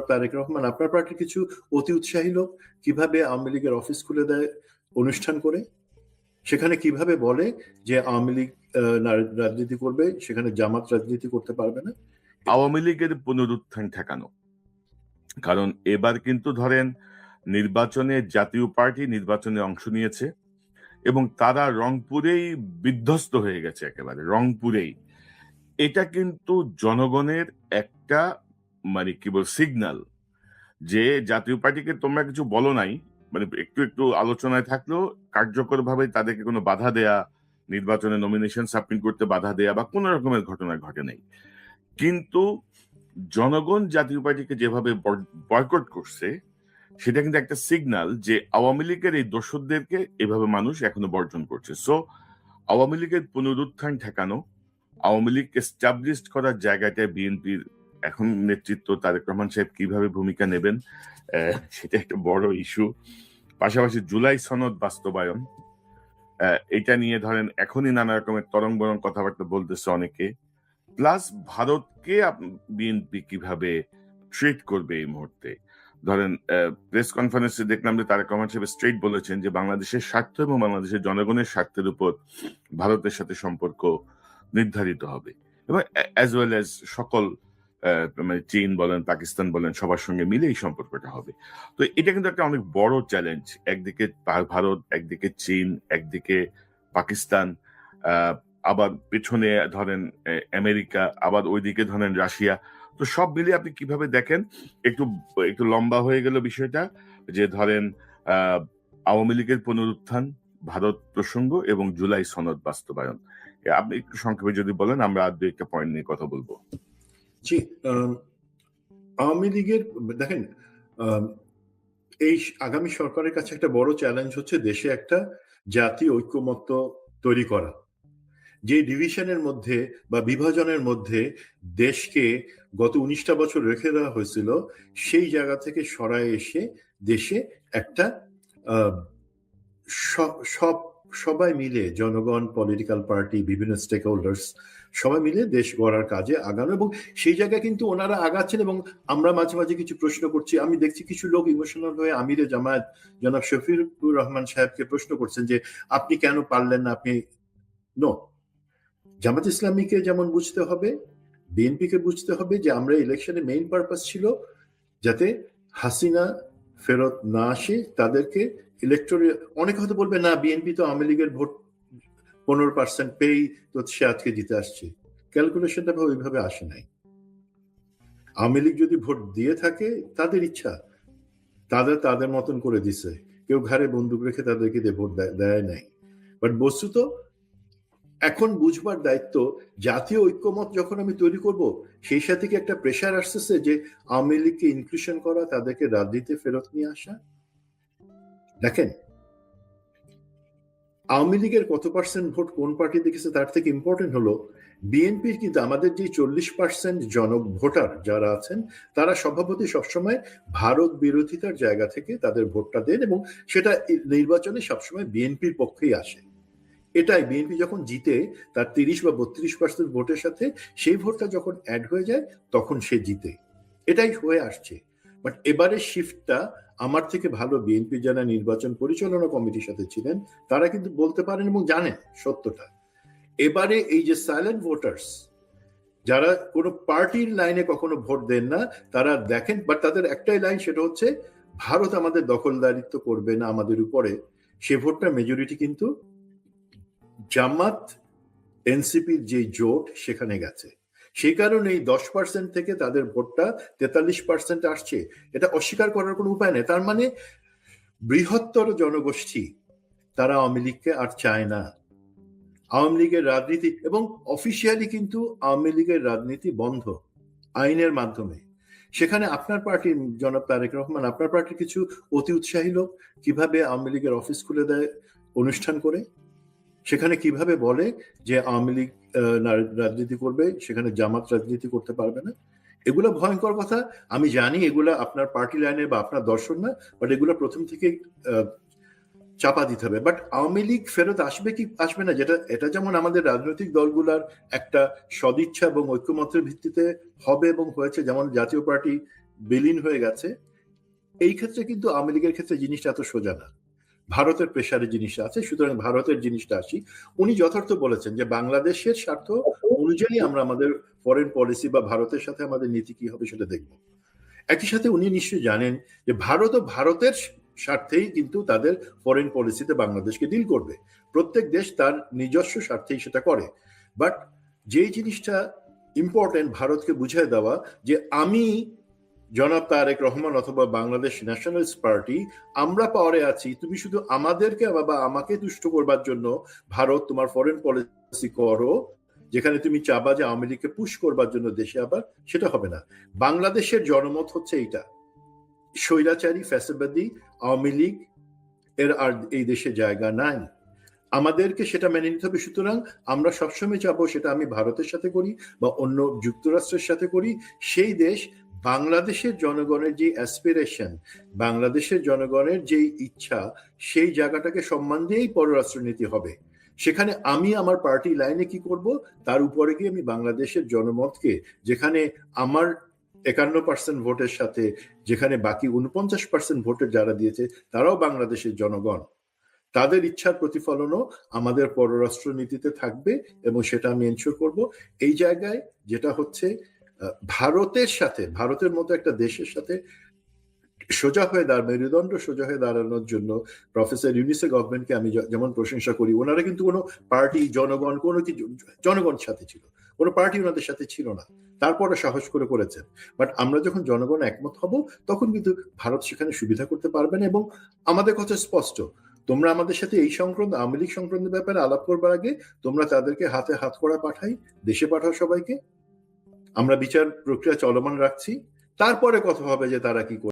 তারেক রহমান, আপনার পার্টির কিছু অতি উৎসাহী লোক কিভাবে আওয়ামী লীগের অফিস খুলে দেয় অনুষ্ঠান করে, সেখানে কিভাবে বলে যে আওয়ামী লীগ রাজনীতি করবে, সেখানে জামাত রাজনীতি করতে পারবে না। আওয়ামী লীগের পুনরুত্থান ঠেকানো, কারণ এবার কিন্তু ধরেন নির্বাচনে জাতীয় পার্টি নির্বাচনে অংশ নিয়েছে এবং তারা রংপুরেই বিধ্বস্ত হয়ে গেছে, একেবারে রংপুরেই। এটা কিন্তু জনগণের একটা মানে কি বল সিগন্যাল যে জাতীয় পার্টিকে তোমরা কিছু বলো নাই, মানে একটু একটু আলোচনায় থাকলেও কার্যকর ভাবে তাদেরকে কোনো বাধা দেয়া, নির্বাচনে নমিনেশন সাবমিট করতে বাধা দেয়া বা কোন রকমের ঘটনা ঘটে নাই। কিন্তু জনগণ জাতীয় পার্টিকে যেভাবে বয়কট করছে সেটা কিন্তু একটা সিগন্যাল যে আওয়ামী লীগের এই দোসরদেরকে এভাবে মানুষ এখনো বর্জন করছে। সো আওয়ামী লীগের পুনরুত্থান ঠেকানো, আওয়ামী লীগ এস্টাবলিশ করার জায়গাটায় বিএনপির এখন নেতৃত্ব তারেক রহমান সাহেব কিভাবে ভূমিকা নেবেন সেটা একটা বড় ইস্যু। পাশাপাশি জুলাই সনদ বাস্তবায়ন, এটা নিয়ে ধরেন এখনই নানা রকমের তরং বরং কথাবার্তা বলতেছে অনেকে। প্লাস ভারতকে বিএনপি কিভাবে ট্রিট করবে এই মুহূর্তে। ধরেন প্রেস কনফারেন্সে দেখলাম যে তারেক রহমান সাহেব স্ট্রেট বলেছেন যে বাংলাদেশের স্বার্থ এবং বাংলাদেশের জনগণের স্বার্থের উপর ভারতের সাথে সম্পর্ক নির্ধারিত হবে এবং অ্যাজ ওয়েল অ্যাজ সকল মানে চীন বলেন পাকিস্তান বলেন সবার সঙ্গে মিলে এই সম্পর্কটা হবে। তো এটা কিন্তু একটা অনেক বড় চ্যালেঞ্জ, একদিকে ভারত, একদিকে চীন, একদিকে পাকিস্তান, আবার পেছনে ধরেন আমেরিকা, আবার ওইদিকে ধরেন রাশিয়া। তো সব মিলিয়ে আপনি কিভাবে দেখেন? একটু একটু লম্বা হয়ে গেল বিষয়টা, যে ধরেন আওয়ামী লীগের পুনরুত্থান, ভারত প্রসঙ্গ এবং জুলাই সনদ বাস্তবায়ন। আপনি একটু সংক্ষেপে যদি বলেন, আমরা আর দুই একটা পয়েন্ট নিয়ে কথা বলবো। জি, আওয়ামী লীগের দেখেন এই আগামী সরকারের কাছে একটা বড় চ্যালেঞ্জ হচ্ছে দেশে একটা জাতীয় ঐক্যমত্য তৈরি করা। যে ডিভিশনের মধ্যে বা বিভাজনের মধ্যে দেশকে গত 19টা বছর রেখে দেওয়া হয়েছিল, সেই জায়গা থেকে সরায় এসে দেশে একটা সবাই মিলে, জনগণ, পলিটিক্যাল পার্টি, বিভিন্ন স্টেক হোল্ডার্স সবাই মিলে দেশ গড়ার কাজে আগানো, এবং সেই জায়গায় কিন্তু ওনারা আগাচ্ছেন। এবং আমরা মাঝে মাঝে কিছু প্রশ্ন করছি, আমি দেখছি কিছু লোক ইমোশনাল হয়ে আমিরে জামায়াত জনাব শফিকুর রহমান সাহেবকে প্রশ্ন করছেন যে আপনি কেন পারলেন না। আপনি নো, জামাত ইসলামীকে যেমন বুঝতে হবে, বিএনপিকে বুঝতে হবে যে আমরা ইলেকশনে মেইন পারপাস ছিল যাতে হাসিনা ফেরত না আসে, তাদেরকে ইলেকটোরাল। অনেকে হয়তো বলবে না বিএনপি তো আওয়ামী লীগের ভোট 15% পেয়েই তো সে আজকে জিতে আসছে। ক্যালকুলেশনটা ওইভাবে আসে নাই। আওয়ামী লীগ যদি ভোট দিয়ে থাকে তাদের ইচ্ছা, তাদের মতন করে দিছে, কেউ ঘাড়ে বন্দুক রেখে তাদেরকে দিয়ে ভোট দেয় নাই। বাট বস্তুত এখন বুঝবার দায়িত্ব, জাতীয় ঐক্যমত যখন আমি তৈরি করব, সেই সাথে কি একটা প্রেশার আসতেছে যে আওয়ামী লীগকে ইনক্লুশন করা, তাদেরকে রাজনীতিতে ফেরত নিয়ে আসা। দেখেন আওয়ামী লীগের কত পার্সেন্ট ভোট কোন পার্টি দেখেছে তার থেকে ইম্পর্টেন্ট হলো বিএনপির কিন্তু আমাদের যে 40% ভোটার যারা আছেন, তারা স্বভাবতই সবসময় ভারত বিরোধিতার জায়গা থেকে তাদের ভোটটা দেন, এবং সেটা নির্বাচনে সবসময় বিএনপির পক্ষেই আসে। এটাই বিএনপি যখন জিতে তার 30 বা 32% ভোটের সাথে সেই ভোটটা যখন অ্যাড হয়ে যায় তখন সে জিতে, এটাই হয়ে আসছে। বাট এবারে শিফটটা আমার থেকে ভালো বিএনপি যারা নির্বাচন পরিচালনা কমিটির সাথে ছিলেন তারা কিন্তু বলতে পারেন এবং জানেন সত্যটা। এবারে এই যে সাইলেন্ট ভোটার্স, যারা কোনো পার্টির লাইনে কখনো ভোট দেন না, তারা দেখেন, বাট তাদের একটাই লাইন, সেটা হচ্ছে ভারত আমাদের দখলদারিত্ব করবে না আমাদের উপরে। সে ভোটটা মেজরিটি কিন্তু জামাত এনসিপির যে জোট সেখানে গেছে। সেই কারণে এই 10% থেকে তাদের ভোটটা 43% আসছে, এটা অস্বীকার করার কোনো উপায় নেই। তার মানে বৃহত্তর জনগোষ্ঠী তারা আওয়ামী লীগকে আর চায় না। আওয়ামী লীগের রাজনীতি, এবং অফিসিয়ালি কিন্তু আওয়ামী লীগের রাজনীতি বন্ধ আইনের মাধ্যমে। সেখানে আপনার পার্টি জনাব তারেক রহমান, আপনার পার্টির কিছু অতি উৎসাহী লোক কিভাবে আওয়ামী লীগের অফিস খুলে দেয় অনুষ্ঠান করে, সেখানে কিভাবে বলে যে আওয়ামী লীগ রাজনীতি করবে, সেখানে জামাত রাজনীতি করতে পারবে না। এগুলো ভয়ঙ্কর কথা। আমি জানি এগুলা আপনার পার্টি লাইনে বা আপনার দর্শন না, বাট এগুলো প্রথম থেকে চাপা দিতে হবে। বাট আওয়ামী লীগ ফেরত আসবে কি আসবে না, এটা যেমন আমাদের রাজনৈতিক দলগুলার একটা সদিচ্ছা এবং ঐক্যমত্যের ভিত্তিতে হবে এবং হয়েছে, যেমন জাতীয় পার্টি বিলীন হয়ে গেছে। এই ক্ষেত্রে কিন্তু আওয়ামী লীগের ক্ষেত্রে জিনিসটা এত সোজা না, ভারতের প্রেসারে জিনিসটা আছে। সুতরাং ভারতের জিনিসটা আসি, উনি যথার্থ বলেছেন যে বাংলাদেশের স্বার্থ অনুযায়ী আমরা আমাদের ফরেন পলিসি বা ভারতের সাথে আমাদের নীতি কি হবে সেটা দেখব। একই সাথে উনি নিশ্চয়ই জানেন যে ভারত ও ভারতের স্বার্থেই কিন্তু তাদের ফরেন পলিসিতে বাংলাদেশকে ডিল করবে। প্রত্যেক দেশ তার নিজস্ব স্বার্থেই সেটা করে। বাট যেই জিনিসটা ইম্পর্টেন্ট ভারতকে বুঝিয়ে দেওয়া যে আমি জনাব তারেক রহমান অথবা বাংলাদেশ ন্যাশনালিস্ট পার্টি আমরা পাওয়ারে আছি, তুমি শুধু আমাদেরকে বা আমাকে তুষ্ট করবার জন্য ভারত তোমার ফরেন পলিসি করো, যেখানে তুমি চাবা যে আওয়ামী লীগকে পুশ করবার জন্য দেশে আবার, সেটা হবে না। বাংলাদেশের জনমত হচ্ছে এইটা, স্বৈরাচারী ফ্যাসিবাদী আওয়ামী লীগ এর আর এই দেশে জায়গা নাই, আমাদেরকে সেটা মেনে নিতে হবে। সুতরাং আমরা সবসময় চাবো, সেটা আমি ভারতের সাথে করি বা অন্য যুক্তরাষ্ট্রের সাথে করি, সেই দেশ বাংলাদেশের জনগণের যে অ্যাসপিরেশন, বাংলাদেশের জনগণের যে ইচ্ছা, সেই জায়গাটাকে সম্মান দিয়েই পররাষ্ট্রনীতি হবে। সেখানে আমি আমার পার্টি লাইনে কি করব, তার উপরে গিয়ে আমি বাংলাদেশের জনমতকে, যেখানে আমার 51% ভোটের সাথে যেখানে বাকি 49% ভোটের যারা দিয়েছে তারাও বাংলাদেশের জনগণ, তাদের ইচ্ছার প্রতিফলনও আমাদের পররাষ্ট্র নীতিতে থাকবে এবং সেটা আমি এনশিওর করব। এই জায়গায় যেটা হচ্ছে ভারতের সাথে, ভারতের মতো একটা দেশের সাথে সোজা হয়ে মেরুদণ্ড সোজা হয়ে দাঁড়ানোর জন্য প্রফেসর ইউনূসের গভর্নমেন্টকে আমি যেমন প্রশংসা করি, ওনারা কিন্তু কোনো পার্টি জনগণ কোনো কিছু জনগণের সাথে ছিল, কোনো পার্টি ওনাদের সাথে ছিল না, তারপরে সাহস করে করেছেন। বাট আমরা যখন জনগণ একমত হব তখন কিন্তু ভারত সেখানে সুবিধা করতে পারবে না। এবং আমাদের কথা স্পষ্ট, তোমরা আমাদের সাথে এই সংক্রান্ত আওয়ামী লীগ সংক্রান্ত ব্যাপারে আলাপ করবার আগে তোমরা তাদেরকে হাতে হাত করা পাঠাই, দেশে পাঠাও সবাইকে, আমরা বিচার প্রক্রিয়া চলমান রাখছি, তারপরে কথা হবে যে তারা কি